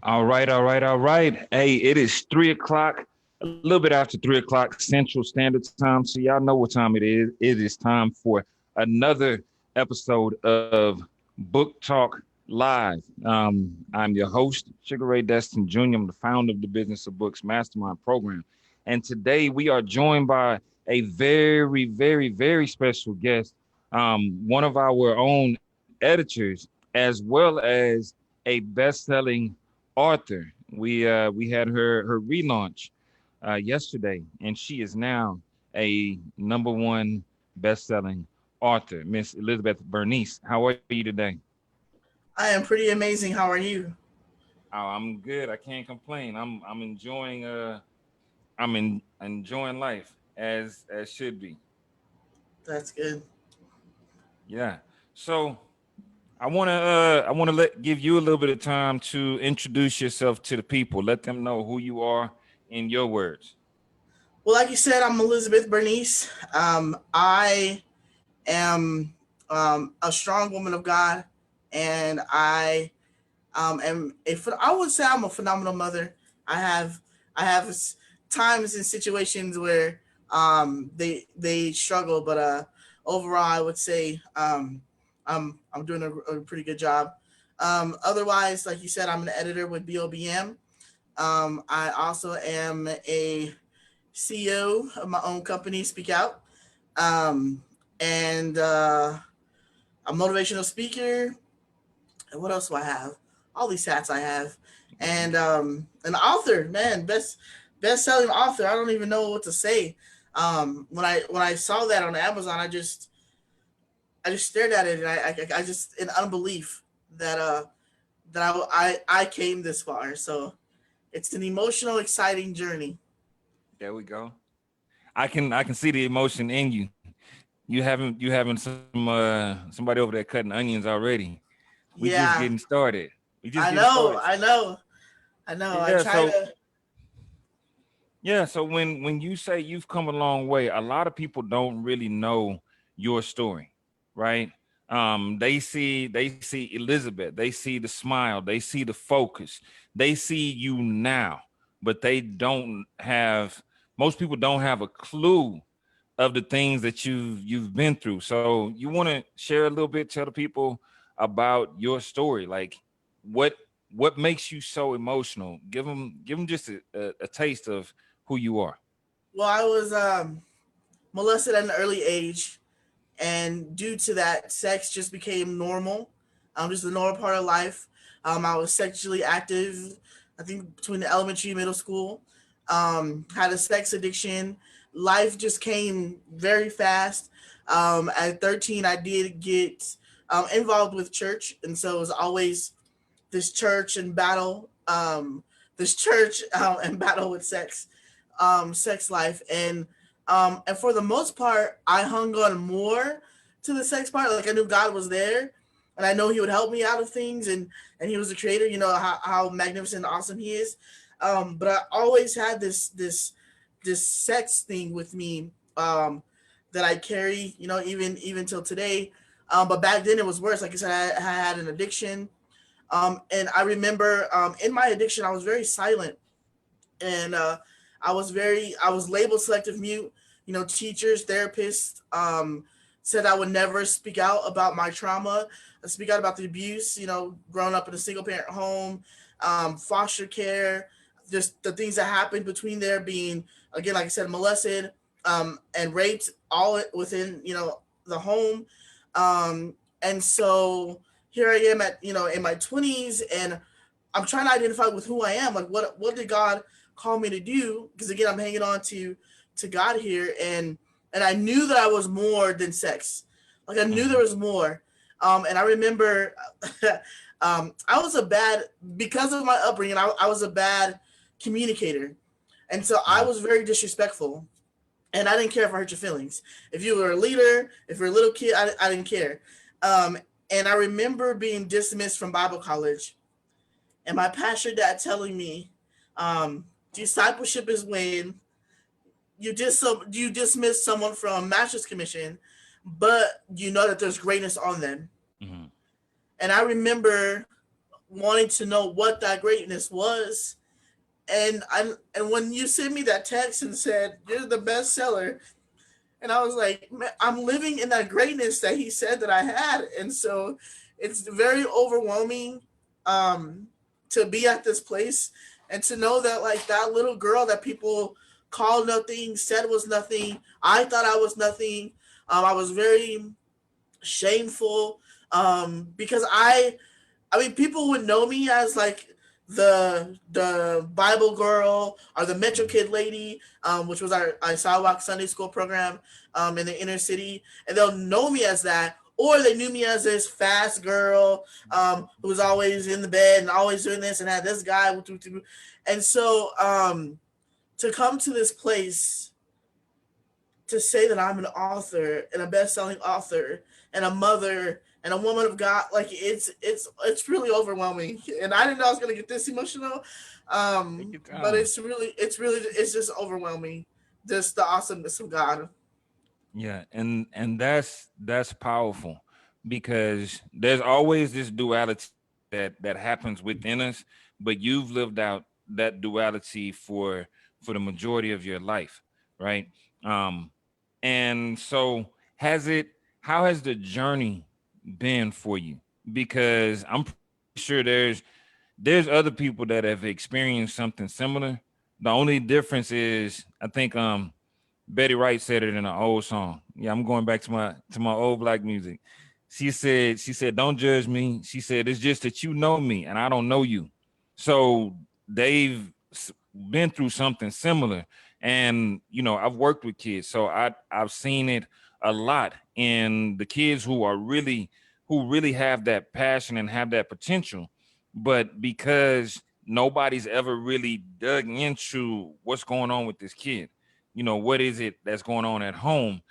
All right. Hey, it is 3 o'clock, a little bit after 3 o'clock Central Standard Time. So y'all know what time it is. It is time for another episode of Book Talk Live. I'm your host, Sugar Ray Destin Jr. I'm the founder of the Business of Books Mastermind program. And today we are joined by a very special guest, one of our own editors, as well as a best-selling author. We had her relaunch yesterday, and she is now a number one best-selling author, Miss Elizabeth Bernice. How are you today? I am pretty amazing. How are you? Oh, I'm good. I can't complain. I'm enjoying enjoying life as should be. That's good. Yeah. So I wanna let give you a little bit of time to introduce yourself to the people. Let them know who you are in your words. Well, like you said, I'm Elizabeth Bernice. I am a strong woman of God, and I I would say I'm a phenomenal mother. I have I have times and situations where they struggle, but overall, I would say I'm doing a pretty good job. Otherwise, like you said, I'm an editor with BOBM. I also am a CEO of my own company, Speak Out, um, and a motivational speaker. And what else do I have? All these hats I have, and an author. Man, best selling author. I don't even know what to say. When I saw that on Amazon, I just stared at it, and I just in unbelief that I came this far. So it's an emotional, exciting journey. There we go. I can see the emotion in you. You having somebody over there cutting onions already. We just getting Yeah, started. We just I getting know, started. I know, I know. I Yeah. try So to. yeah. So when you say you've come a long way, a lot of people don't really know your story, right? They see Elizabeth. They see the smile. They see the focus. They see you now, but they don't have. Most people don't have a clue of the things that you've been through. So you want to share a little bit, tell the people about your story, like what what makes you so emotional. Give them just a taste of who you are. Well, I was molested at an early age, and due to that, sex just became normal. Just a normal part of life. I was sexually active, I think between the elementary and middle school. Had a sex addiction. Life just came very fast. At 13, I did get involved with church, and so it was always this church and battle. This church and battle with sex life, and for the most part, I hung on more to the sex part. Like I knew God was there, and I know He would help me out of things, and He was the Creator. You know how magnificent and awesome He is. But I always had this sex thing with me, that I carry. You know, even till today. But back then it was worse. Like I said, I had an addiction, and I remember in my addiction I was very silent, and I was labeled selective mute. You know, teachers, therapists said I would never speak out about my trauma, speak out about the abuse. You know, growing up in a single parent home, foster care, just the things that happened between there, being again, like I said, molested and raped, all within the home, and so here I am at in my 20s, and I'm trying to identify with who I am. Like, what did God call me to do? Because again, I'm hanging on to God here, and I knew that I was more than sex. Like I knew there Mhm. was more. And I remember, I was a bad because of my upbringing. I was a bad communicator, and so I Mhm. was very disrespectful. And I didn't care if I hurt your feelings. If you were a leader, if you're a little kid, I didn't care. Um, and I remember being dismissed from Bible college, and my pastor dad telling me, discipleship is when you dismiss someone from master's commission, but you know that there's greatness on them. Mhm. And I remember wanting to know what that greatness was. And when you sent me that text and said you're the bestseller, and I was like, man, I'm living in that greatness that he said that I had, and so it's very overwhelming um, to be at this place and to know that like that little girl that people called nothing, said was nothing. I thought I was nothing. I was very shameful because I mean, people would know me as like the Bible girl or the Metro Kid lady, which was our sidewalk Sunday school program in the inner city, and they'll know me as that, or they knew me as this fast girl who was always in the bed and always doing this and had this guy, and so to come to this place to say that I'm an author and a best-selling author and a mother and a woman of God, like it's really overwhelming. And I didn't know I was gonna get this emotional. Take your But time. it's just overwhelming. Just the awesomeness of God. Yeah, and that's powerful because there's always this duality that happens within us, but you've lived out that duality for the majority of your life, right? Um, and so has it how has the journey been for you? Because I'm pretty sure there's other people that have experienced something similar. The only difference is I think Betty Wright said it in an old song. Yeah, I'm going back to my old black music. She said, "Don't judge me." She said, "It's just that you know me and I don't know you." So they've been through something similar, and I've worked with kids, so I've seen it a lot in the kids who really have that passion and have that potential, but because nobody's ever really dug into what's going on with this kid, what is it that's going on at home.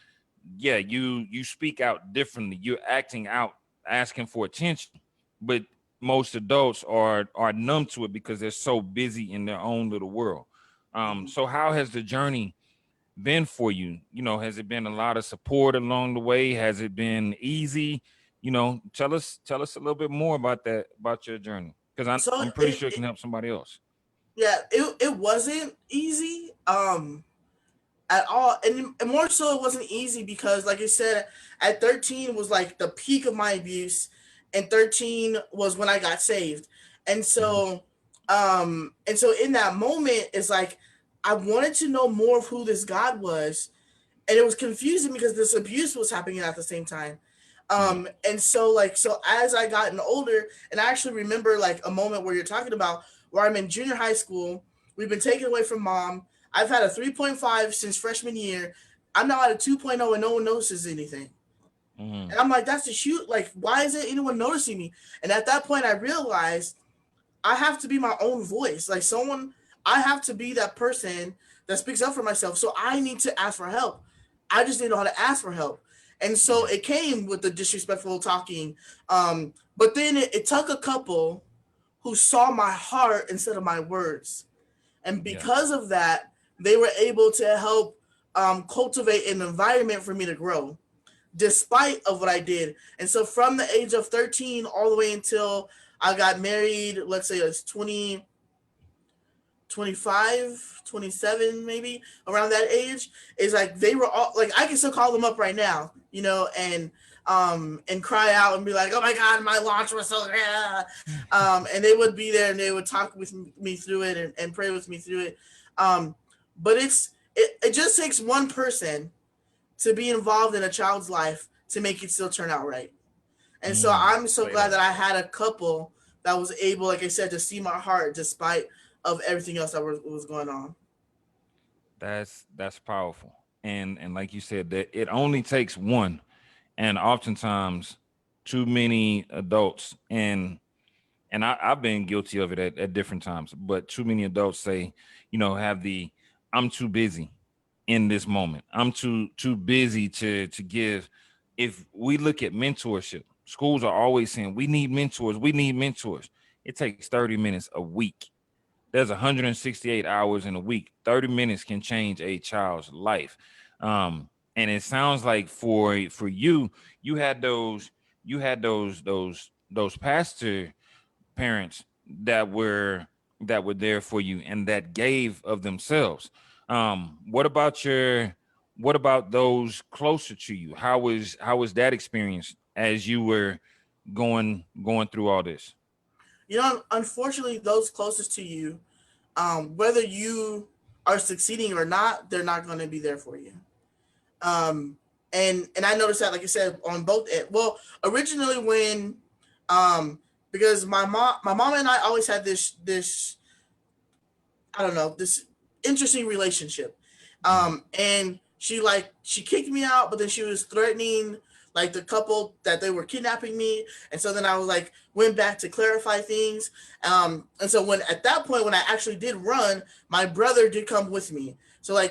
Yeah, you speak out differently, you're acting out, asking for attention, but most adults are numb to it because they're so busy in their own little world. Mhm. So how has the journey been for you? Has it been a lot of support along the way? Has it been easy? Tell us a little bit more about that, about your journey, because So I'm pretty sure it can help somebody else. yeah, it wasn't easy at all, and more so it wasn't easy because, like I said, at 13 was like the peak of my abuse, and 13 was when I got saved, and Mhm. so in that moment, it's like I wanted to know more of who this God was, and it was confusing because this abuse was happening at the same time. Yeah. And so so as I gotten older, and I actually remember like a moment where you're talking about where I'm in junior high school, we've been taken away from mom. I've had a 3.5 since freshman year. I'm now at a 2.0 and no one notices anything. Hmm. And I'm like, that's a huge, like, why isn't anyone noticing me? And at that point, I realized I have to be my own voice. Like someone, I have to be that person that speaks up for myself. So I need to ask for help. I just didn't know how to ask for help. And so Yeah. it came with the disrespectful talking. But then it took a couple who saw my heart instead of my words. And Yeah. because of that, they were able to help cultivate an environment for me to grow despite of what I did. And so from the age of 13 all the way until I got married, let's say it's 20, 25, 27, maybe around that age, is like they were all like I can still call them up right now, and cry out and be like, "Oh my god, my launch was so and they would be there and they would talk with me through it and pray with me through it. Um but it just takes one person to be involved in a child's life to make it still turn out right. And so I'm so Say glad that. that I had a couple that was able, like I said, to see my heart despite of everything else that was going on. That's powerful. And like you said, that it only takes one, and oftentimes too many adults, and I've been guilty of it at different times, but too many adults say, have the I'm too busy in this moment. I'm too busy to give. If we look at mentorship, schools are always saying we need mentors, we need mentors. It takes 30 minutes a week. There's 168 hours in a week. 30 minutes can change a child's life. And it sounds like for you, you had those pastor parents that were there for you and that gave of themselves. What about those closer to you? How was that experience as you were going through all this? Unfortunately, those closest to you, whether you are succeeding or not, they're not going to be there for you. Um, and I noticed that, like I said, on both. Well, originally when, because my mom and I always had this I don't know, this interesting relationship. Mm-hmm. And she kicked me out, but then she was threatening like the couple that they were kidnapping me. And so then I was like went back to clarify things. And so when at that point when I actually did run, my brother did come with me. So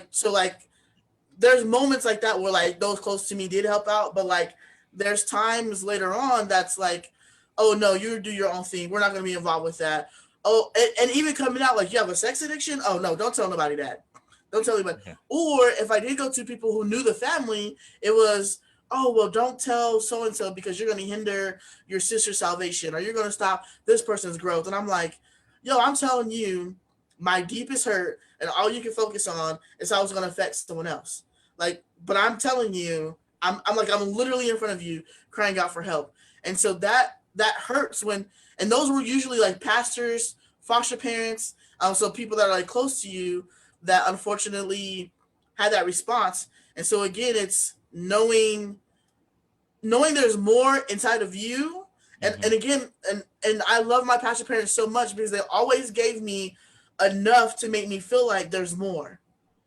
there's moments like that where like those close to me did help out, but like there's times later on that's like, oh no, you do your own thing. We're not going to be involved with that. Oh, and even coming out like you have a sex addiction. Oh no, don't tell nobody that. Don't tell anybody. Yeah. Or if I did go to people who knew the family, it was, oh well, don't tell so and so because you're going to hinder your sister's salvation or you're going to stop this person's growth. And I'm like, yo, I'm telling you, my deepest hurt and all you can focus on is how it's going to affect someone else. Like, but I'm telling you, I'm literally in front of you crying out for help. And so that hurts when, and those were usually like pastors, foster parents, so people that are like close to you that unfortunately had that response. And so again, it's knowing there's more inside of you. And Mm-hmm. again, and I love my pastor parents so much because they always gave me enough to make me feel like there's more.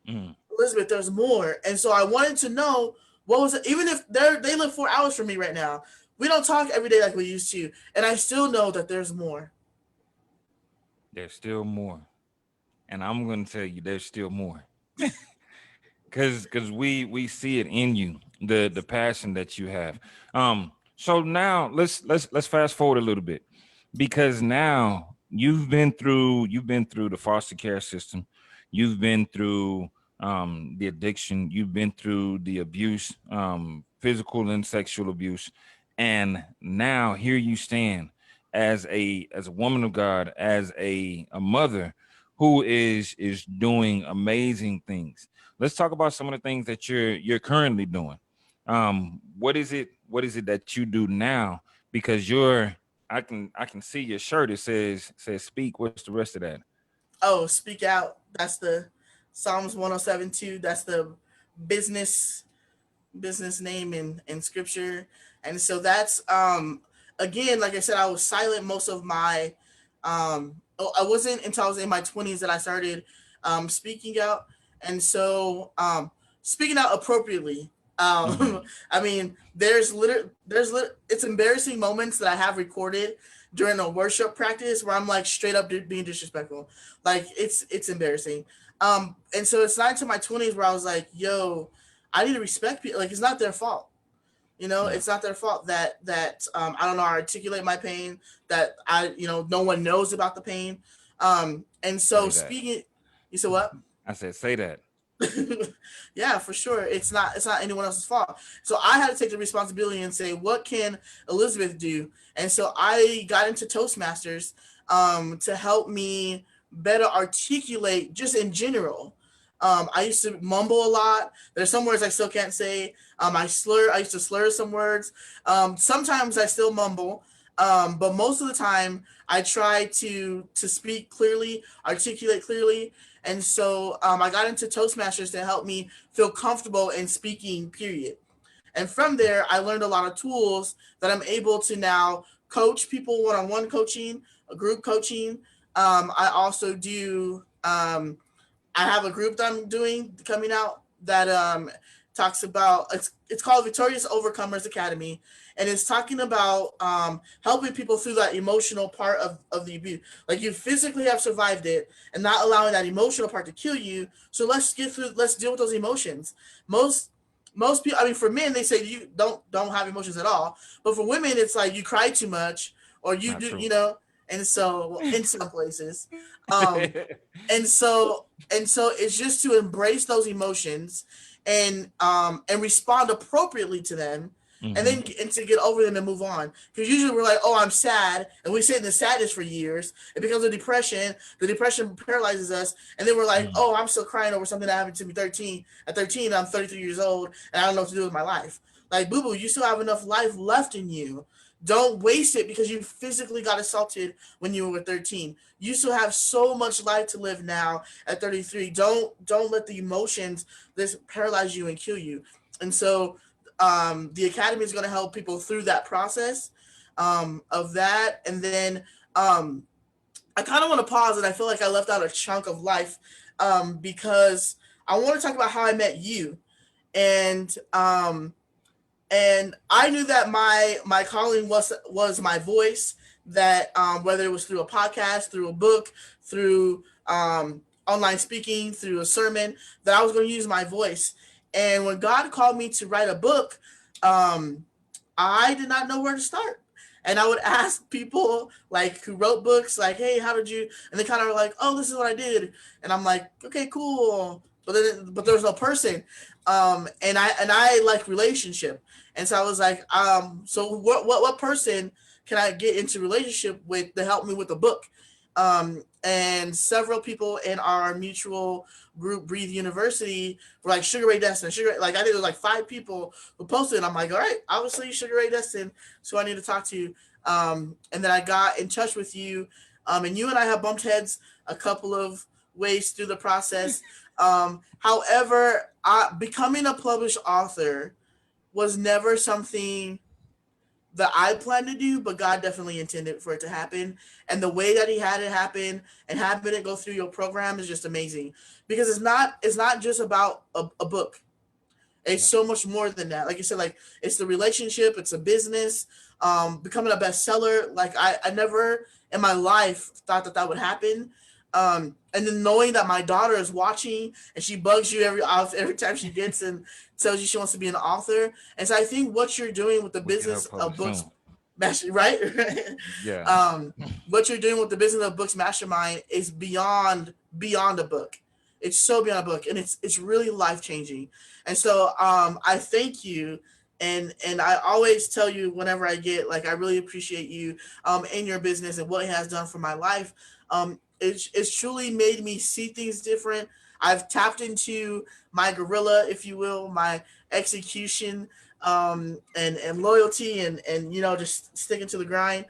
Mm-hmm. Elizabeth, there's more. And so I wanted to know what was it, even if they live 4 hours from me right now. We don't talk every day like we used to. And I still know that there's more. There's still more, and I'm going to tell you, there's still more. Because we see it in you, the passion that you have. So now let's fast forward a little bit, because now you've been through the foster care system, you've been through the addiction, you've been through the abuse, physical and sexual abuse, and now here you stand as a woman of God, as a mother who is doing amazing things. Let's talk about some of the things that you're currently doing. What is it that you do now? Because I can see your shirt. It says speak. What's the rest of that? Oh, speak out. That's the Psalms 107:2. That's the business business name in scripture. And so that's again, like I said, I was silent most of my I wasn't until I was in my 20s that I started speaking out. And so speaking out appropriately. Mm-hmm. I mean, it's embarrassing moments that I have recorded during a worship practice where I'm like straight up being disrespectful. Like it's embarrassing. And so it's not until my 20s where I was like, yo, I need to respect people. Like it's not their fault. Yeah. It's not their fault that I don't know how to articulate my pain. That no one knows about the pain. And so Say that. speaking, you said what? I said say that. Yeah, for sure. It's not anyone else's fault. So I had to take the responsibility and say, what can Elizabeth do? And so I got into Toastmasters to help me better articulate just in general. I used to mumble a lot. There's some words I still can't say. I used to slur some words. Sometimes I still mumble. But most of the time I try to speak clearly, articulate clearly. And so I got into Toastmasters to help me feel comfortable in speaking, period. And from there, I learned a lot of tools that I'm able to now coach people one-on-one coaching, group coaching. I also do I have a group that I'm doing coming out that talks about it's called Victorious Overcomers Academy, and it's talking about helping people through that emotional part of the abuse. Like you physically have survived it and not allowing that emotional part to kill you. So let's deal with those emotions. Most people, I mean, for men they say you don't have emotions at all, but for women it's like you cry too much or you Not do, true. and so in some places. Um, and so it's just to embrace those emotions and respond appropriately to them, and then and to get over them and move on. Because usually we're like, oh, I'm sad, and we sit in the sadness for years. It becomes a depression. The depression paralyzes us, and then we're like, oh, I'm still crying over something that happened to me 13. At 13, I'm 33 years old, and I don't know what to do with my life. Like, boo boo, you still have enough life left in you. Don't waste it because you physically got assaulted when you were 13. You still have so much life to live now at 33. Don't let the emotions this paralyze you and kill you. And so the academy is going to help people through that process of that. And then I kind of want to pause, and I feel like I left out a chunk of life because I want to talk about how I met you. And and I knew that my calling was my voice. That whether it was through a podcast, through a book, through online speaking, through a sermon, that I was going to use my voice. And when God called me to write a book, I did not know where to start. And I would ask people like who wrote books, like, "Hey, how did you?" And they kind of were like, "Oh, this is what I did." And I'm like, "Okay, cool." But there was no person. And I like relationship. And so I was like, so what person can I get into relationship with to help me with the book? And several people in our mutual group, Breathe University, were like Sugar Ray Destin. Like I think there was like 5 people who posted. And I'm like, all right, obviously Sugar Ray Destin, so I need to talk to you. And then I got in touch with you, and you and I have bumped heads a couple of ways through the process. However, becoming a published author was never something that I planned to do, but God definitely intended for it to happen. And the way that He had it happen and having it go through your program is just amazing, because it's not just about a book. It's so much more than that. Like you said, like it's the relationship, it's a business, becoming a bestseller. Like I never in my life thought that would happen. And then knowing that my daughter is watching and she bugs you every time she gets and tells you she wants to be an author. And so I think what you're doing with the business of books, right? Yeah. What you're doing with the business of books mastermind is beyond a book. It's so beyond a book, and it's really life changing. And so I thank you. And I always tell you whenever I get, like, I really appreciate you in your business and what it has done for my life. It's truly made me see things different. I've tapped into my gorilla, if you will, my execution and loyalty and just sticking to the grind.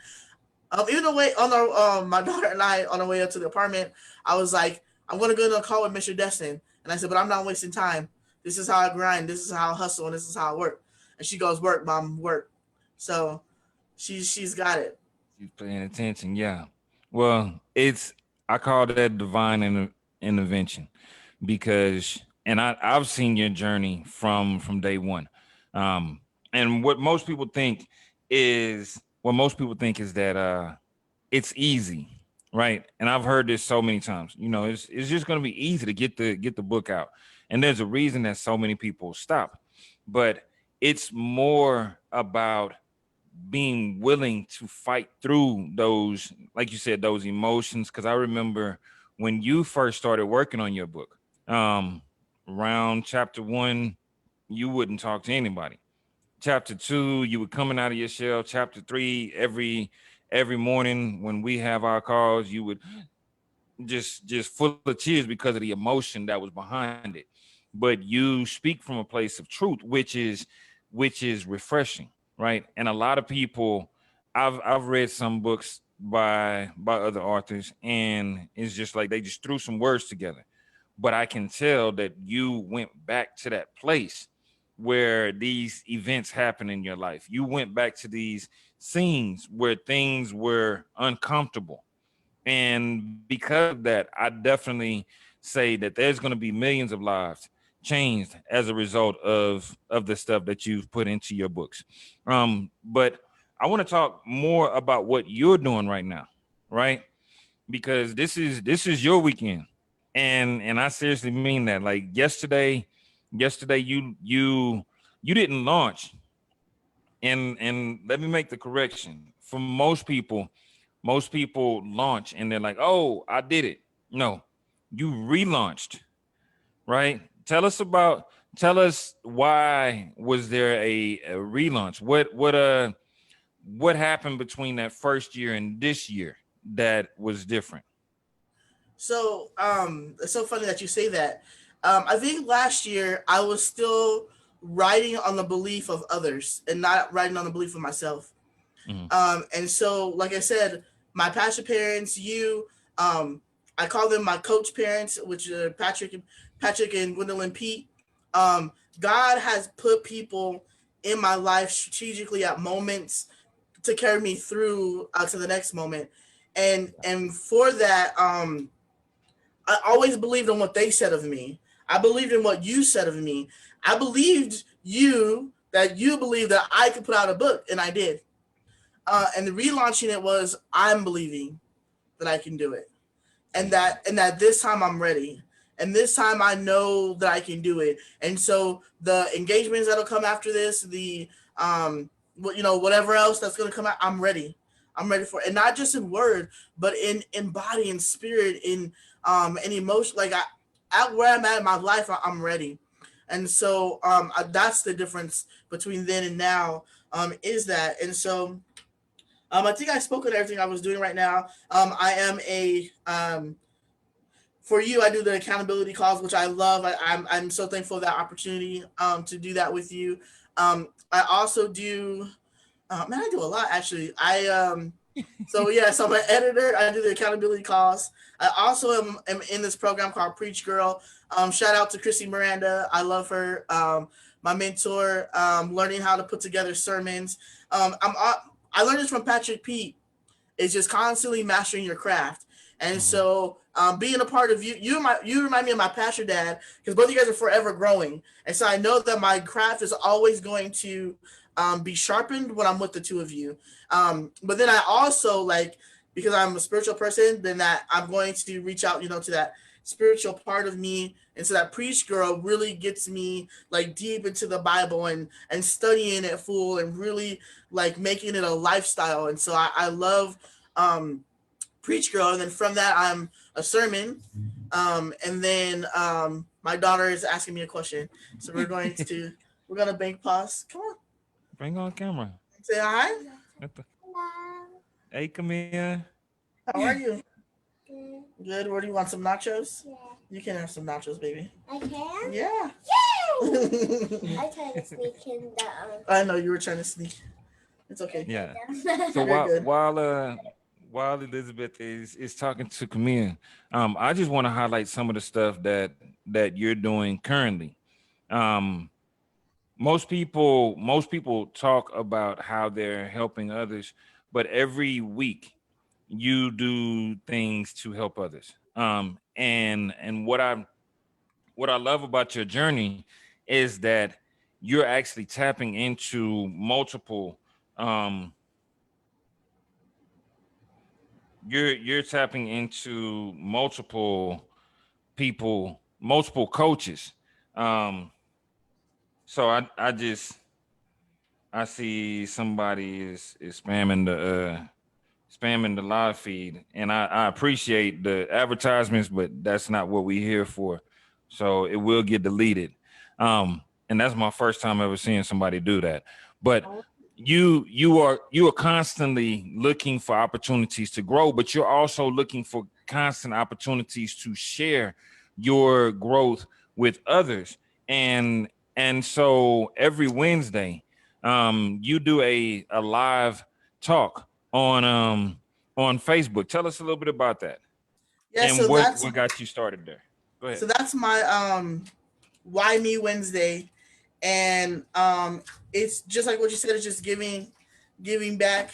Even the way on our my daughter and I on our way up to the apartment, I was like, I'm gonna go on a call with Mr. Destin, and I said, but I'm not wasting time. This is how I grind. This is how I hustle, and this is how I work. And she goes, work, mom, work. So she's got it. She's paying attention. Yeah. Well, I call that divine intervention because, and I've seen your journey from day one. And what most people think is that it's easy, right? And I've heard this so many times. It's just going to be easy to get the book out, and there's a reason that so many people stop. But it's more about being willing to fight through those, like you said, those emotions. Because I remember when you first started working on your book, around chapter 1, you wouldn't talk to anybody. Chapter 2, you were coming out of your shell. Chapter 3, every morning when we have our calls, you would just full of tears because of the emotion that was behind it. But you speak from a place of truth, which is refreshing, right? And a lot of people, I've read some books by other authors, and it's just like they just threw some words together. But I can tell that you went back to that place where these events happen in your life. You went back to these scenes where things were uncomfortable. And because of that, I definitely say that there's going to be millions of lives changed as a result of the stuff that you've put into your books. But I want to talk more about what you're doing right now, right? Because this is your weekend. And I seriously mean that. Like yesterday you didn't launch. And let me make the correction. For most people launch and they're like, "Oh, I did it." No, you relaunched, right? tell us, why was there a relaunch? What happened between that first year and this year that was different? So it's so funny that you say that. I think last year I was still riding on the belief of others and not riding on the belief of myself. Mm-hmm. And so, like I said, my pastor parents, um, I call them my coach parents, which are Patrick and Gwendolyn Pete. Um, God has put people in my life strategically at moments to carry me through to the next moment, and for that, I always believed in what they said of me. I believed in what you said of me. I believed you believed that I could put out a book, and I did. And the relaunching it was I'm believing that I can do it, and that this time I'm ready, and this time I know that I can do it. And so the engagements that'll come after this, the whatever else that's gonna come out, I'm ready. I'm ready for it, and not just in word, but in body and spirit, in emotion. Like at where I'm at in my life, I'm ready. And so that's the difference between then and now. Is that, and so I think I spoke on everything I was doing right now. I am a for you. I do the accountability calls, which I love. I'm so thankful for that opportunity to do that with you. I also do. Man, I do a lot actually. So I'm an editor. I do the accountability calls. I also am in this program called Preach Girl. Shout out to Chrissy Miranda. I love her. My mentor. Learning how to put together sermons. I learned this from Patrick Pete. Is just constantly mastering your craft. And Mm-hmm. so being a part of you remind me of my pastor dad, because both of you guys are forever growing. And so I know that my craft is always going to be sharpened when I'm with the two of you. But then I also because I'm a spiritual person, then that I'm going to reach out, to that spiritual part of me. And so that Preach Girl really gets me like deep into the Bible and studying it full and really like making it a lifestyle. And so I love Preach Girl. And then from that, I'm a sermon. And then my daughter is asking me a question. So we're going to bank pause. Come on. Bring on camera. Say hi. Hey, come here. How are you? Good. Where do you want some nachos? Yeah. You can have some nachos, baby. I can? Yeah. I tried to sneak in the I know you were trying to sneak. It's okay. Yeah. So You're good. while Elizabeth is talking to Camille, I just want to highlight some of the stuff that you're doing currently. Um, most people talk about how they're helping others, but every week you do things to help others. And what I love about your journey is that you're actually tapping into um you're tapping into multiple people, multiple coaches. Um so I see somebody is spamming the live feed, and I appreciate the advertisements, but that's not what we're here for. So it will get deleted. And that's my first time ever seeing somebody do that. But you are constantly looking for opportunities to grow, but you're also looking for constant opportunities to share your growth with others. And so every Wednesday, you do a live talk on Facebook. Tell us a little bit about that Yeah. and what got you started there. Go ahead. So that's my Why Me Wednesday, and it's just like what you said. It's just giving back.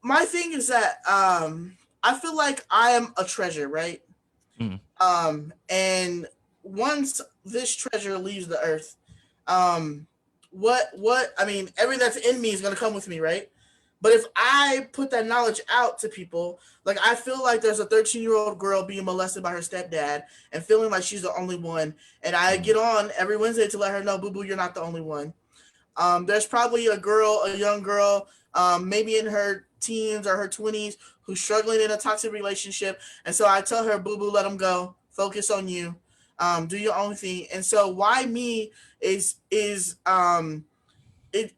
My thing is that I feel like I am a treasure, right? Mhm. And once this treasure leaves the earth, um, what I mean, everything that's in me is gonna come with me, right? But if I put that knowledge out to people, like I feel like there's a 13-year-old girl being molested by her stepdad and feeling like she's the only one, and I Mhm. get on every Wednesday to let her know, boo boo, you're not the only one. There's probably a young girl, maybe in her teens or her 20s, who's struggling in a toxic relationship. And so I tell her, boo boo, let them go. Focus on you. Do your own thing. And so why me is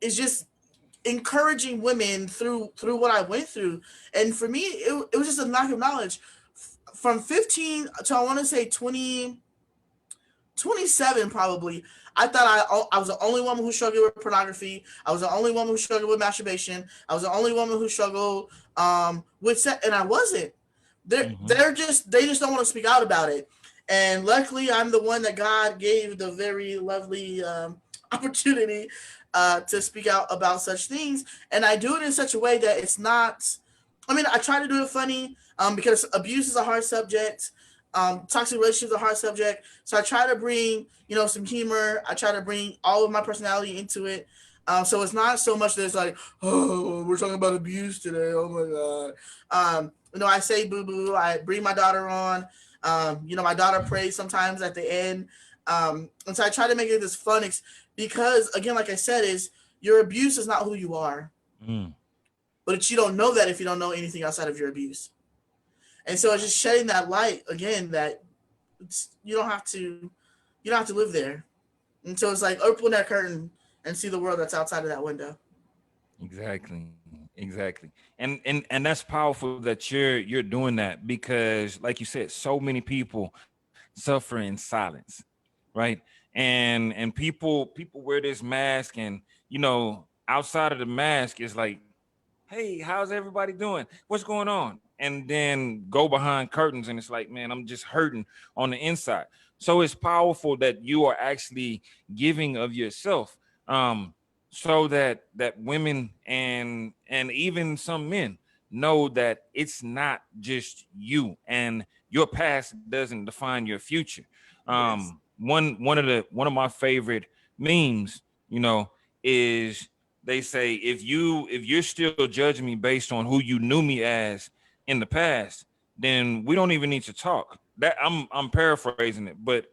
just encouraging women through what I went through. And for me, it was just a lack of knowledge. From 15 to I want to say 27 probably. I thought I was the only woman who struggled with pornography. I was the only woman who struggled with masturbation. I was the only woman who struggled with sex, and I wasn't. They just don't want to speak out about it. And luckily, I'm the one that God gave the very lovely opportunity to speak out about such things, and I do it in such a way that it's not. I mean, I try to do it funny because abuse is a hard subject. Toxic relationships are a hard subject. So I try to bring, some humor. I try to bring all of my personality into it. So it's not so much that it's like, oh, we're talking about abuse today. Oh my God. I say boo boo. I bring my daughter on. My daughter prays sometimes at the end. And so I try to make it this fun because, again, like I said, is your abuse is not who you are. But you don't know that if you don't know anything outside of your abuse. And so it's just shedding that light again that you don't have to live there. And so it's like open that curtain and see the world that's outside of that window. Exactly. And that's powerful that you're doing that, because like you said, so many people suffer in silence, right? And people wear this mask, and outside of the mask is like, hey, how's everybody doing? What's going on? And then go behind curtains and it's like, man, I'm just hurting on the inside. So it's powerful that you are actually giving of yourself, so that women and even some men know that it's not just you, and your past doesn't define your future. Yes. One of my favorite memes, is they say, if you're still judging me based on who you knew me as in the past, then we don't even need to talk. That I'm paraphrasing it, but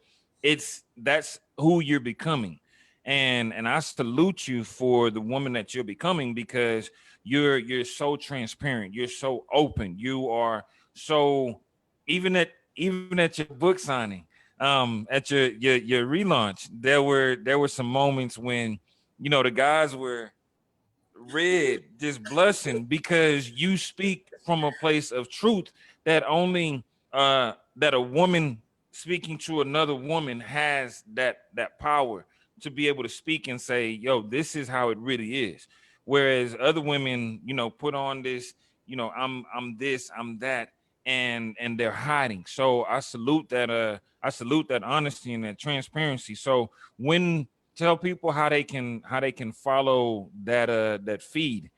that's who you're becoming. And I salute you for the woman that you're becoming, because you're so transparent, you're so open, you are so, even at your book signing, at your relaunch, there were some moments when the guys were red, just blushing, because you speak from a place of truth that only that a woman speaking to another woman has that power to be able to speak and say, yo, this is how it really is. Whereas other women, put on this, I'm this, I'm that, and they're hiding. So I salute that honesty and that transparency. So when tell people how they can follow that feed,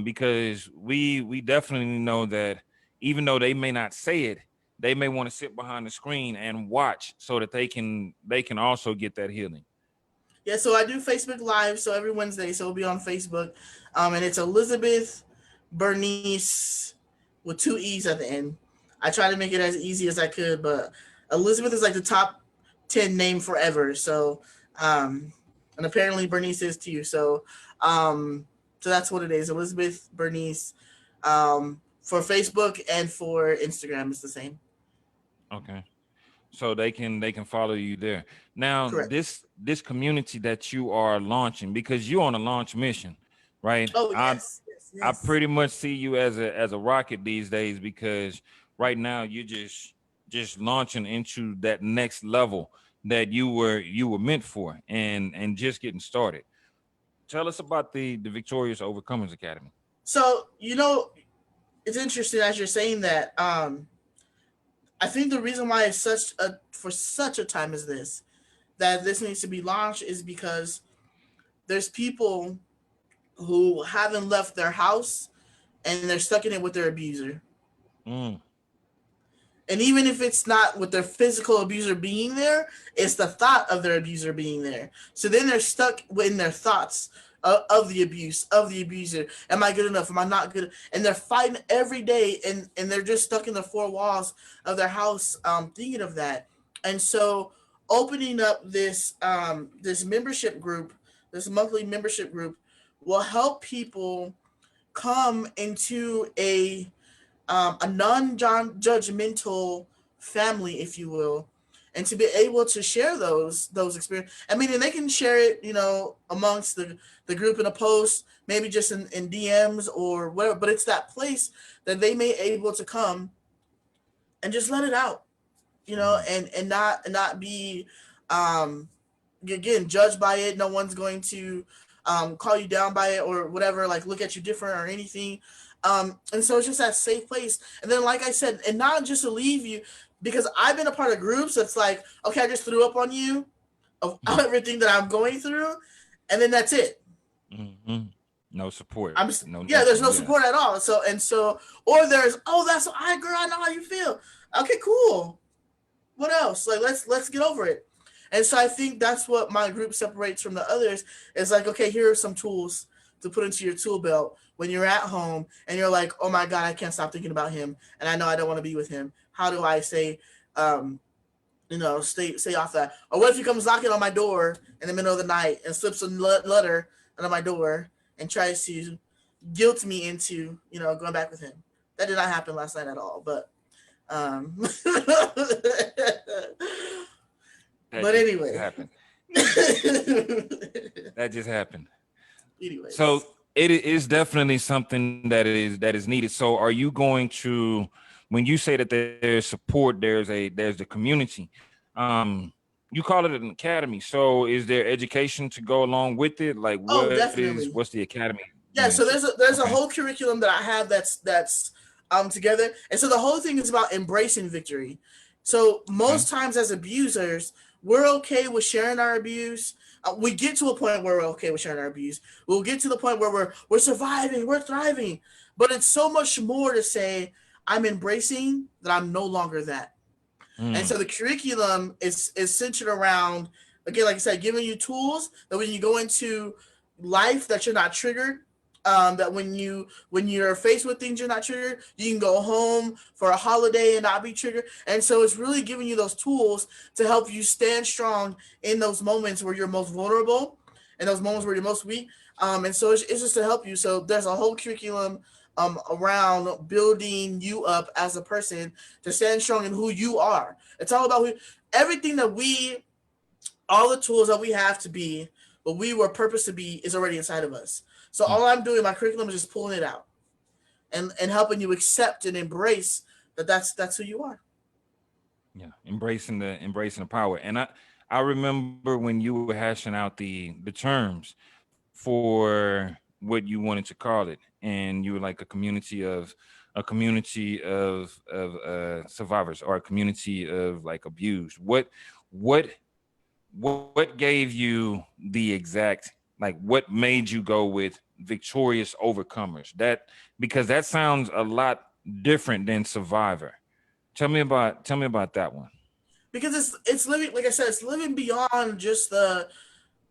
because we definitely know that even though they may not say it, they may want to sit behind the screen and watch so that they can also get that healing. Yeah, so I do Facebook Live, so every Wednesday, so it'll be on Facebook. And it's Elizabeth Bernice with two E's at the end. I try to make it as easy as I could, but Elizabeth is like the top 10 name forever. So, and apparently Bernice is too. So that's what it is. Elizabeth Bernice. For Facebook and for Instagram, it's the same. Okay, so they can follow you there. Now, Correct. this community that you are launching, because you're on a launch mission, right? Oh, I yes. Yes, I yes. pretty much see you as a rocket these days, because right now you're just launching into that next level that you were meant for, and just getting started. Tell us about the Victorious Overcomers Academy. So, it's interesting as you're saying that. I think the reason why it's for such a time as this that this needs to be launched is because there's people who haven't left their house and they're stuck in it with their abuser. Mm, And even if it's not with their physical abuser being there, it's the thought of their abuser being there. So then they're stuck in their thoughts of the abuse, of the abuser. Am I good enough? Am I not good? And they're fighting every day, and they're just stuck in the four walls of their house, thinking of that. And so opening up this membership group, this monthly membership group, will help people come into a non-judgmental family, if you will, and to be able to share those experiences. I mean, and they can share it, amongst the group in a post, maybe just in DMs or whatever, but it's that place that they may able to come and just let it out, and not be, again, judged by it. No one's going to call you down by it or whatever, like look at you different or anything. And so it's just that safe place. And then, like I said, and not just to leave you, because I've been a part of groups that's like, okay, I just threw up on you of everything that I'm going through, and then that's it. Mm-hmm. No support. There's no support at all. Or there's, girl, I know how you feel. Okay, cool. What else? Like, let's get over it. And so I think that's what my group separates from the others. Is like, okay, here are some tools to put into your tool belt when you're at home and you're like, oh my God, I can't stop thinking about him, and I know I don't want to be with him. How do I stay off that? Or what if he comes knocking on my door in the middle of the night and slips a letter under my door and tries to guilt me into, going back with him? That did not happen last night at all, but but anyway, that just happened. Anyway, so it is definitely something that is needed. So are you going to, when you say that there's support, there's the community, you call it an academy. So is there education to go along with it? Like what's the academy? Yeah, so there's a whole curriculum that I have that's together. And so the whole thing is about embracing victory. So most times as abusers, we're okay with sharing our abuse. We get to a point where we're okay with sharing our abuse. We'll get to the point where we're surviving, we're thriving. But it's so much more to say, I'm embracing that I'm no longer that. And so the curriculum is centered around, again, like I said, giving you tools that when you go into life that you're not triggered, that when you're faced with things you're not triggered, you can go home for a holiday and not be triggered. And so it's really giving you those tools to help you stand strong in those moments where you're most vulnerable and those moments where you're most weak. And so it's just to help you. So there's a whole curriculum around building you up as a person to stand strong in who you are. It's all about everything that all the tools that we have to be what we were purposed to be is already inside of us. So all I'm doing, my curriculum is just pulling it out and helping you accept and embrace that's who you are. Yeah, embracing the power. And I remember when you were hashing out the terms for what you wanted to call it, and you were like a community of survivors, or a community of like abused. What gave you the exact, like, what made you go with victorious overcomers? Because that sounds a lot different than survivor. Tell me about that one. Because it's living, like I said, it's living beyond just the,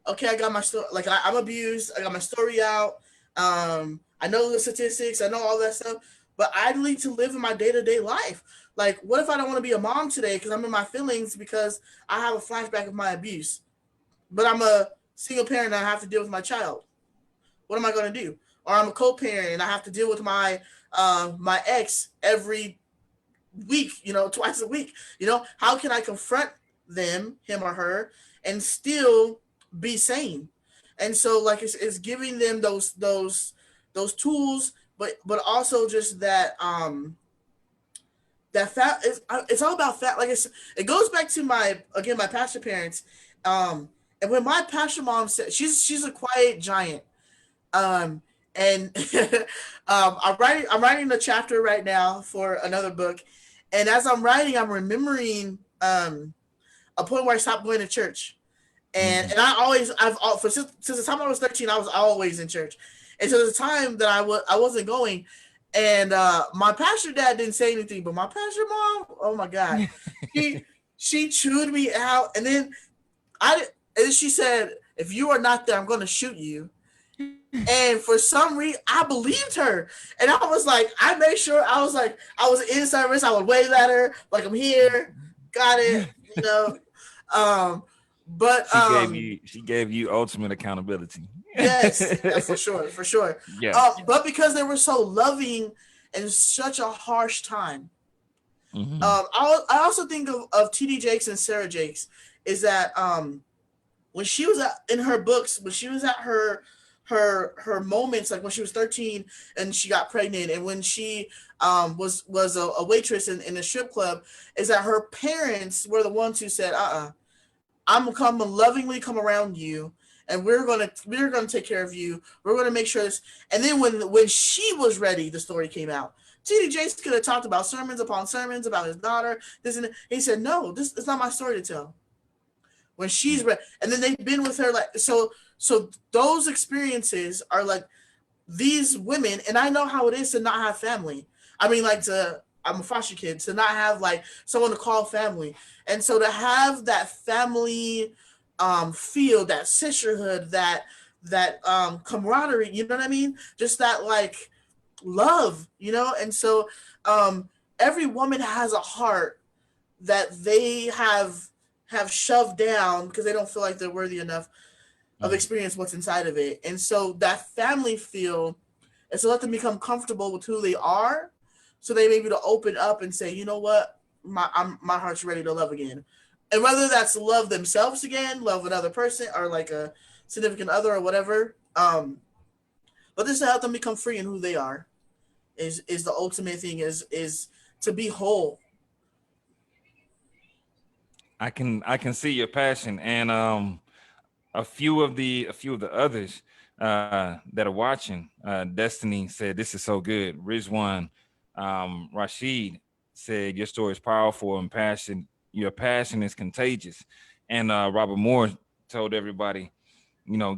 okay, I got my story, like I'm abused, I got my story out, I know the statistics, I know all that stuff, but I need to live in my day-to-day life. Like, what if I don't want to be a mom today because I'm in my feelings because I have a flashback of my abuse, but I'm a single parent and I have to deal with my child? What am I going to do? Or I'm a co-parent and I have to deal with my my ex every week, twice a week. How can I confront them, him or her, and still be sane? And so, like, it's giving them those tools, but also just that that it's all about fat. Like, it goes back to my pastor parents, and when my pastor mom said, she's a quiet giant, and I'm writing a chapter right now for another book, and as I'm writing, I'm remembering a point where I stopped going to church, and since the time I was 13, I was always in church, and so there's a time that I wasn't going. And my pastor dad didn't say anything, but my pastor mom, oh my God, she chewed me out. And then she said, if you are not there, I'm going to shoot you. And for some reason, I believed her. And I was like, I made sure I was in service. I would wave at her like, I'm here, got it, But she gave you ultimate accountability. Yes, for sure. Yeah. But because they were so loving and such a harsh time, Mm-hmm. I also think of TD Jakes and Sarah Jakes is that when she was in her books, when she was at her moments, like when she was 13 and she got pregnant, and when she was a waitress in a strip club, is that her parents were the ones who said, I'm gonna come and lovingly come around you, and we're gonna take care of you. We're gonna make sure this. And then when she was ready, the story came out. T.D. Jakes could have talked about sermons upon sermons about his daughter. This and he said, no, this is not my story to tell. When she's ready, and then they've been with her like so. So those experiences are like these women, and I know how it is to not have family. I mean, like I'm a foster kid, to not have like someone to call family. And so to have that family feel, that sisterhood, that camaraderie, you know what I mean? Just that like love, you know? And so every woman has a heart that they have shoved down because they don't feel like they're worthy enough of experience what's inside of it. And so that family feel is to let them become comfortable with who they are, so they may be to open up and say, you know what, my heart's ready to love again. And whether that's love themselves again, love another person, or like a significant other or whatever, but this to help them become free in who they are is the ultimate thing, is to be whole. I can see your passion, and a few of the others that are watching. Destiny said, "This is so good." Rizwan, Rashid said, "Your story is powerful and passion. Your passion is contagious." And Robert Moore told everybody,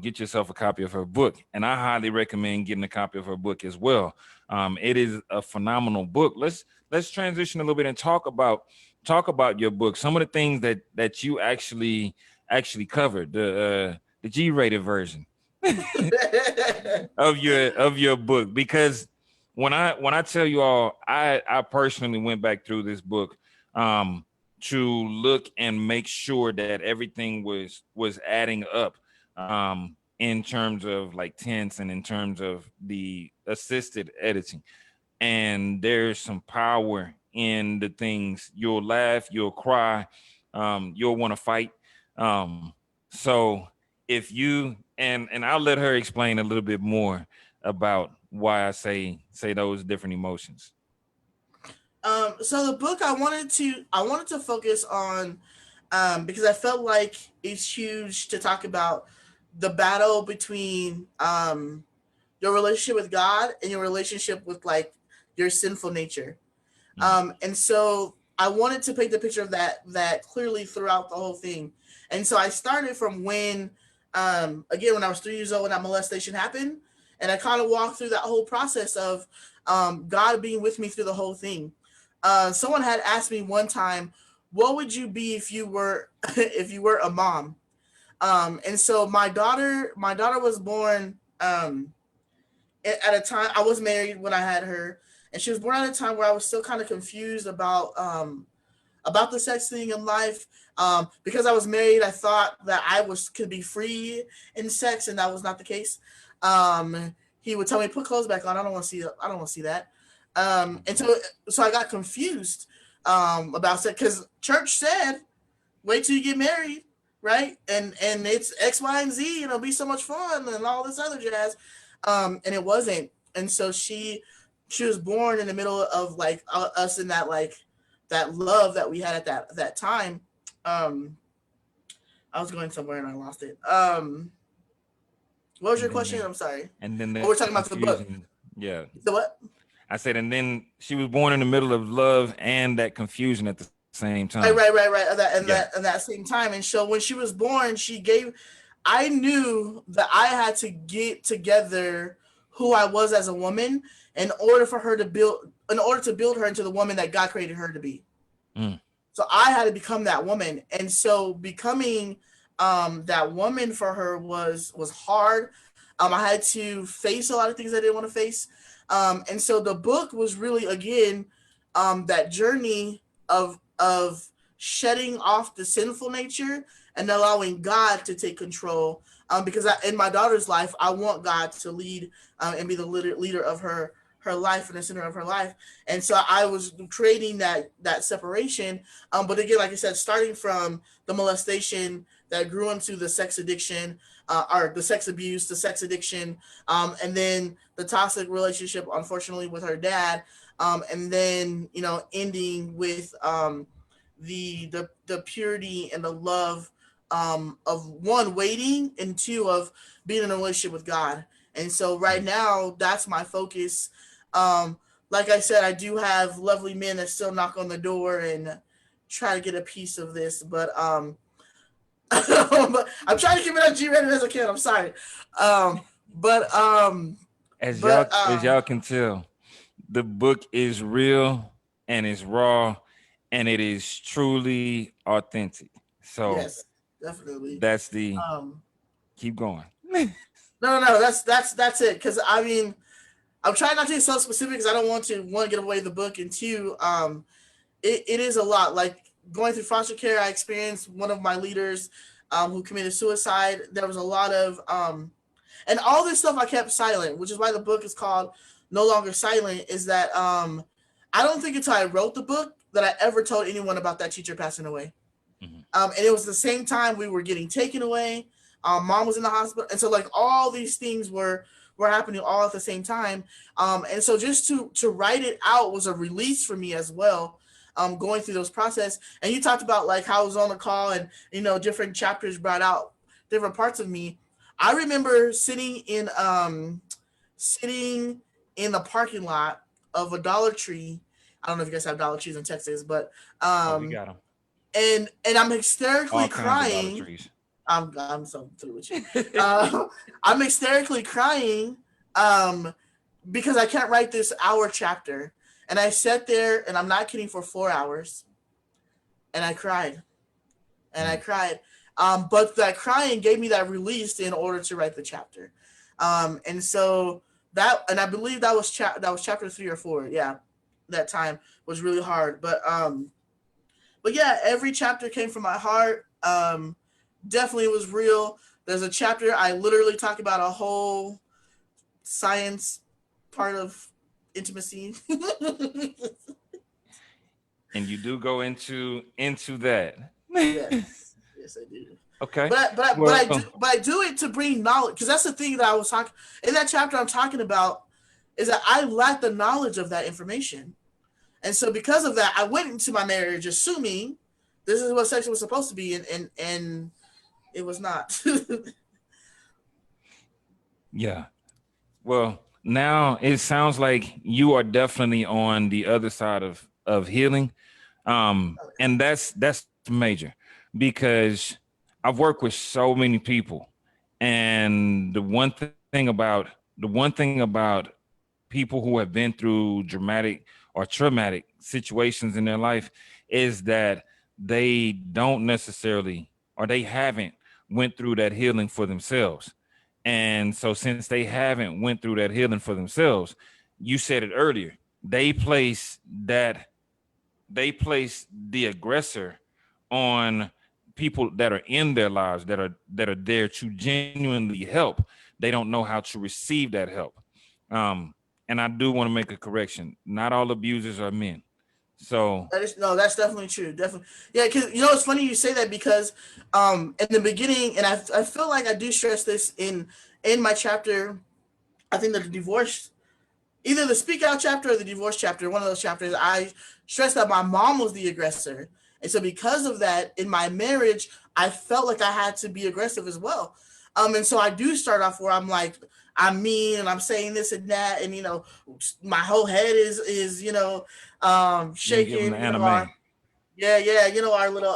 get yourself a copy of her book, and I highly recommend getting a copy of her book as well. It is a phenomenal book. Let's transition a little bit and talk about your book. Some of the things that you actually covered, the G-rated version of your book, because when I tell you all, I personally went back through this book to look and make sure that everything was adding up in terms of like tense and in terms of the assisted editing. And there's some power in the things. You'll laugh, you'll cry, you'll want to fight. So if you and I'll let her explain a little bit more about why I say those different emotions. So the book I wanted to focus on, because I felt like it's huge to talk about the battle between your relationship with God and your relationship with like your sinful nature. And so I wanted to paint the picture of that clearly throughout the whole thing. And so I started from when when I was 3 years old when that molestation happened, and I kind of walked through that whole process of God being with me through the whole thing. Someone had asked me one time, what would you be if you were if you were a mom? And so my daughter was born at a time I was married when I had her, and she was born at a time where I was still kind of confused about the sex thing in life. Because I was married, I thought that could be free in sex, and that was not the case. He would tell me, put clothes back on. I don't want to see that. And so I got confused about sex, because church said, wait till you get married, right? And it's X, Y, and Z, and it'll be so much fun and all this other jazz. And it wasn't. And so she was born in the middle of like us in that like that love that we had at that time. I was going somewhere and I lost it. What was your question? I'm sorry. And then we're talking about the book. Yeah. The what? I said, and then she was born in the middle of love and that confusion at the same time. Right. At that same time. And so when she was born, I knew that I had to get together who I was as a woman in order to build her into the woman that God created her to be. So I had to become that woman. And so becoming that woman for her was hard. I had to face a lot of things I didn't want to face. And so the book was really, again, that journey of shedding off the sinful nature and allowing God to take control. Because in my daughter's life, I want God to lead and be the leader of her her life and the center of her life. And so I was creating that separation. But again, like I said, starting from the molestation that grew into the sex addiction, or the sex abuse, the sex addiction, and then the toxic relationship, unfortunately, with her dad, and then ending with the purity and the love, of one, waiting, and two, of being in a relationship with God. And so right now, that's my focus. Like I said, I do have lovely men that still knock on the door and try to get a piece of this, but but I'm trying to keep it as G-rated as I can. I'm sorry. Um, but As but y'all can tell, the book is real and it's raw and it is truly authentic. So yes, definitely. that's the Um, keep going. no, that's it. Because I mean, I'm trying not to get so specific because I don't want to, one, give away the book, and two, it is a lot. Like going through foster care, I experienced one of my leaders who committed suicide. There was a lot of and all this stuff I kept silent, which is why the book is called No Longer Silent. Is that I don't think until I wrote the book that I ever told anyone about that teacher passing away. Mhm. And it was the same time we were getting taken away. Mom was in the hospital, and so like all these things were happening all at the same time. And so just to write it out was a release for me as well. Going through those process, and you talked about like how I was on the call, and different chapters brought out different parts of me. I remember sitting in the parking lot of a Dollar Tree. I don't know if you guys have Dollar Trees in Texas, but Oh, we got them. and I'm hysterically All kinds of Dollar crying. Trees. I'm so through with you. I'm hysterically crying because I can't write this hour chapter. And I sat there, and I'm not kidding, for 4 hours, and I cried, and I cried. But that crying gave me that release in order to write the chapter. And so and I believe that was chapter 3 or 4. Yeah, that time was really hard. But yeah, every chapter came from my heart. Definitely was real. There's a chapter I literally talk about a whole science part of intimacy. And you do go into that. Yes, yes, I do. Okay. But I do it to bring knowledge, because that's the thing that I was talking in that chapter. I'm talking about is that I lack the knowledge of that information, and so because of that, I went into my marriage assuming this is what sex was supposed to be, and it was not. Yeah. Well, now it sounds like you are definitely on the other side of healing. And that's major, because I've worked with so many people, and the one thing about people who have been through dramatic or traumatic situations in their life is that they don't necessarily, or they haven't went through that healing for themselves. And so since they haven't went through that healing for themselves, you said it earlier, they place that they place the aggressor on people that are in their lives, that are there to genuinely help. They don't know how to receive that help. And I do want to make a correction. Not all abusers are men. So That's definitely true. Definitely, yeah. Because it's funny you say that, because in the beginning, and I feel like I do stress this in my chapter. I think that the divorce, either the speak out chapter or the divorce chapter, one of those chapters, I stressed that my mom was the aggressor. And so because of that, in my marriage, I felt like I had to be aggressive as well. And so I do start off where I'm like, I'm mean and I'm saying this and that, and my whole head is you give them shaking, the anime. yeah, our little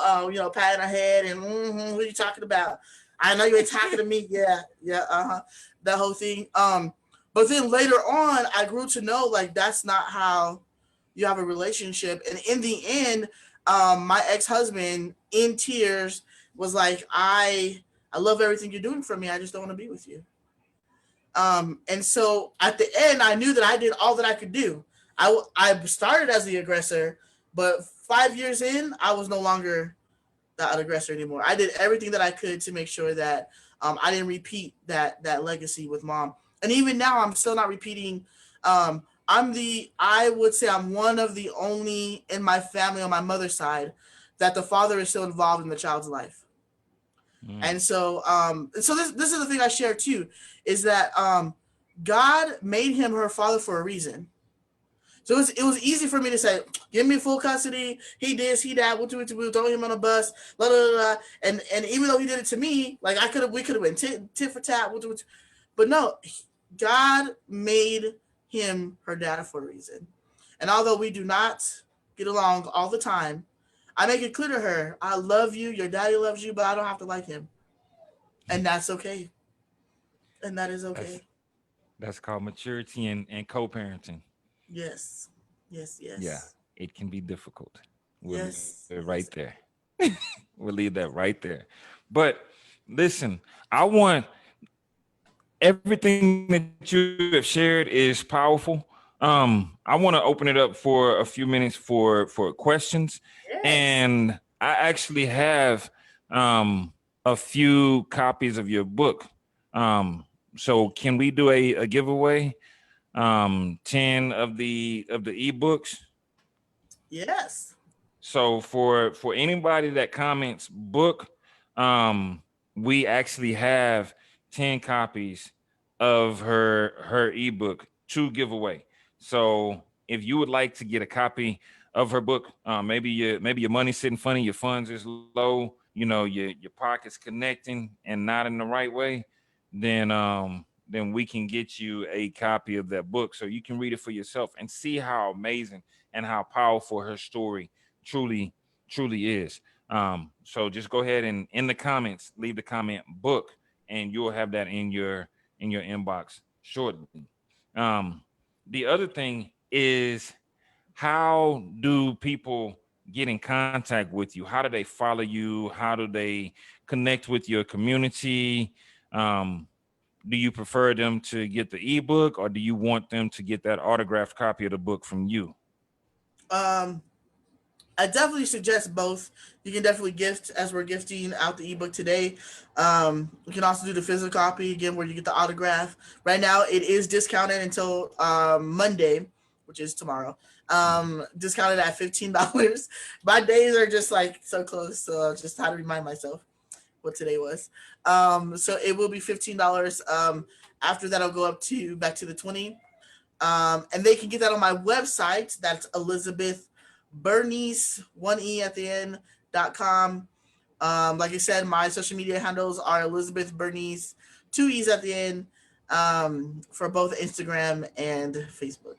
pat on our head, and what are you talking about? I know you ain't talking to me. Yeah, that whole thing. But then later on, I grew to know like that's not how you have a relationship. And in the end, my ex-husband in tears was like, I love everything you're doing for me. I just don't want to be with you. And so at the end, I knew that I did all that I could do. I started as the aggressor, but 5 years in, I was no longer the aggressor anymore. I did everything that I could to make sure that I didn't repeat that legacy with mom. And even now, I'm still not repeating I would say I'm one of the only in my family on my mother's side that the father is still involved in the child's life. And so this is the thing I share too, is that God made him her father for a reason. So it was easy for me to say, give me full custody. He this, he that. We'll throw him on a bus. Blah, blah, blah, blah. And even though he did it to me, like we could have been tit for tat. But no, God made him her dad for a reason. And although we do not get along all the time, I make it clear to her, I love you. Your daddy loves you, but I don't have to like him, and that's okay. And that is okay. That's called maturity and co-parenting. Yes. Yes. Yes. Yeah, it can be difficult. We'll Yes. leave it right there. We'll leave that right there. But listen, I want everything that you have shared is powerful. I want to open it up for a few minutes for questions. Yes. And I actually have a few copies of your book. So can we do a giveaway? 10 of the ebooks. Yes. So for anybody that comments book, we actually have 10 copies of her ebook to give away. So if you would like to get a copy of her book, maybe your money's sitting funny, your funds is low, you know, your pockets connecting and not in the right way, then we can get you a copy of that book so you can read it for yourself and see how amazing and how powerful her story truly is. So just go ahead and in the comments leave the comment book, and you'll have that in your inbox shortly. The other thing is, how do people get in contact with you? How do they follow you? How do they connect with your community? Do you prefer them to get the ebook, or do you want them to get that autographed copy of the book from you? I definitely suggest both. You can definitely gift, as we're gifting out the ebook today. You can also do the physical copy again, where you get the autograph. Right now, it is discounted until Monday, which is tomorrow. Discounted at $15. My days are just like so close, so I just had to remind myself what today was. So it will be $15. After that, I'll go up to back to the 20. And they can get that on my website. That's Elizabeth Bernice, 1E at the end.com. Like I said, my social media handles are Elizabeth Bernice, 2 E's at the end, for both Instagram and Facebook.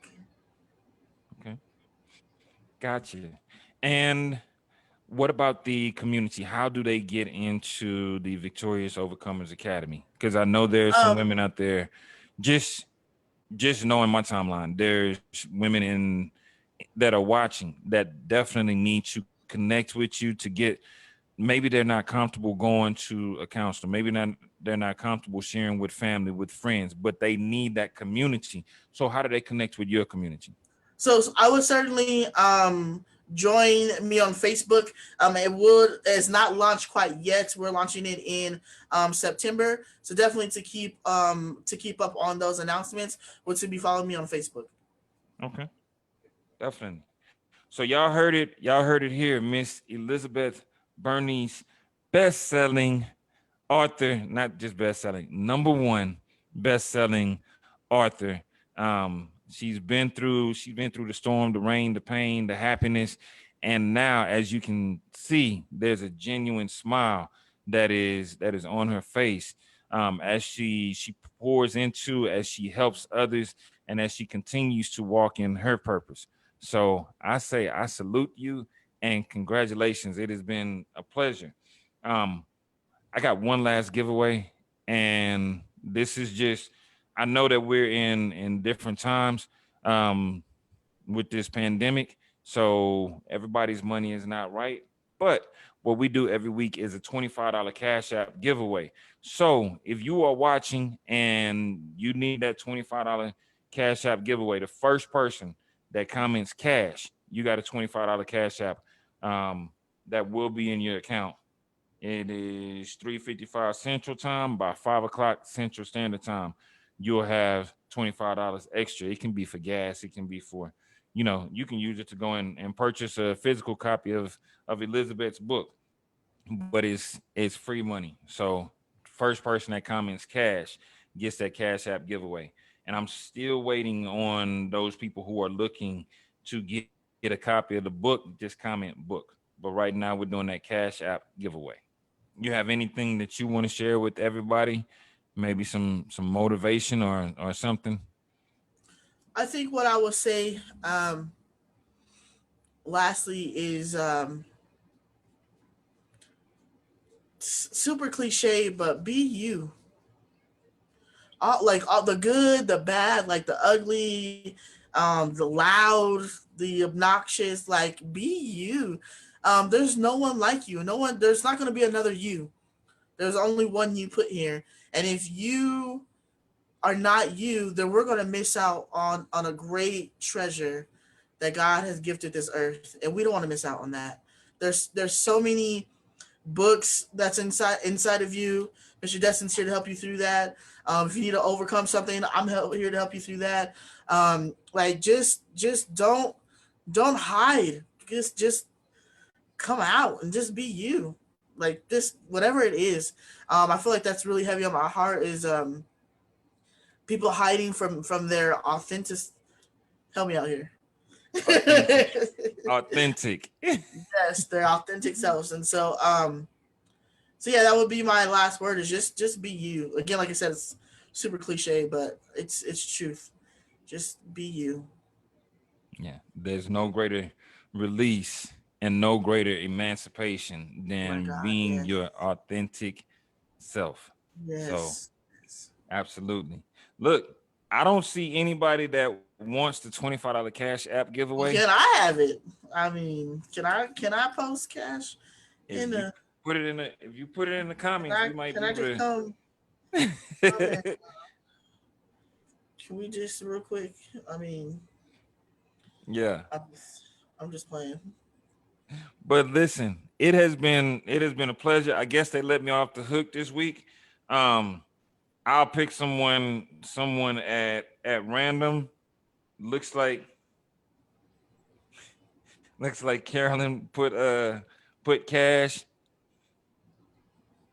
Okay, gotcha. And what about the community? How do they get into the Victorious Overcomers Academy? Because I know there's some women out there, just knowing my timeline, there's women in that are watching that definitely need to connect with you to get, maybe they're not comfortable going to a counselor, maybe they're not comfortable sharing with family, with friends, but they need that community. So how do they connect with your community? So I would certainly join me on Facebook. It's not launched quite yet. We're launching it in September. So definitely to keep up on those announcements, would to be following me on Facebook. Okay, definitely. So y'all heard it. Y'all heard it here. Miss Elizabeth Bernice, best-selling author, not just best-selling, #1 best-selling author. She's been through the storm, the rain, the pain, the happiness, and now, as you can see, there's a genuine smile that is on her face, as she pours into, as she helps others, and as she continues to walk in her purpose. So I say I salute you and congratulations. It has been a pleasure. I got one last giveaway, and this is just, I know that we're in different times with this pandemic, so everybody's money is not right. But what we do every week is a $25 Cash App giveaway. So if you are watching and you need that $25 Cash App giveaway, the first person that comments cash, you got a $25 Cash App that will be in your account. It is 3:55 Central Time by 5 o'clock Central Standard Time. you'll have $25 extra. It can be for gas. It can be for, you can use it to go in and purchase a physical copy of Elizabeth's book, but it's free money. So first person that comments cash gets that Cash App giveaway. And I'm still waiting on those people who are looking to get a copy of the book. Just comment book. But right now we're doing that Cash App giveaway. You have anything that you want to share with everybody? Maybe some motivation or something? I think what I would say, lastly, is super cliche, but be you. All the good, the bad, like the ugly, the loud, the obnoxious. Like, be you. There's no one like you. No one. There's not going to be another you. There's only one you put here. And if you are not you, then we're going to miss out on a great treasure that God has gifted this earth, and we don't want to miss out on that. There's so many books that's inside of you. Mr. Destin's here to help you through that. If you need to overcome something, I'm here to help you through that. Like, just don't hide. Just come out and just be you. Like, this, whatever it is. I feel like that's really heavy on my heart, is people hiding from their authentic. Help me out here. Authentic. Yes, their authentic selves. And so yeah, that would be my last word, is just be you. Again, like I said, it's super cliche, but it's truth. Just be you. Yeah, there's no greater release and no greater emancipation Oh my than God, being yes. your authentic self. So Yes. absolutely. Look, I don't see anybody that wants the $25 Cash App Well, giveaway. can I have it? I mean, can I post cash If in you the if you put it in the comments, we might can be I able just to. come in? Can we just real quick? I mean, Yeah. I'm, I'm just playing. But listen, it has been a pleasure. I guess they let me off the hook this week. Um, I'll pick someone at random. Looks like Carolyn put cash.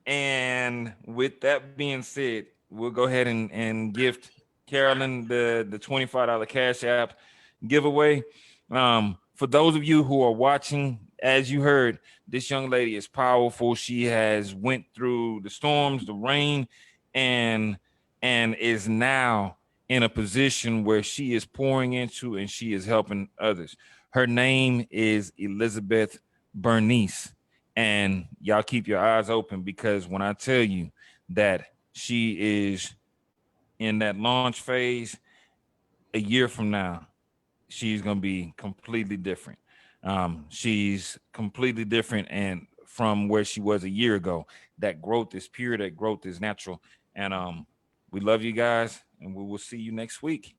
And with that being said, we'll go ahead and gift Carolyn the $25 Cash App giveaway. For those of you who are watching, as you heard, this young lady is powerful. She has went through the storms, the rain, and is now in a position where she is pouring into and she is helping others. Her name is Elizabeth Bernice. And y'all keep your eyes open, because when I tell you that she is in that launch phase, a year from now, she's going to be completely different. She's completely different and from where she was a year ago. That growth is pure. That growth is natural. And we love you guys, and we will see you next week.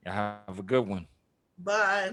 Y'all have a good one. Bye.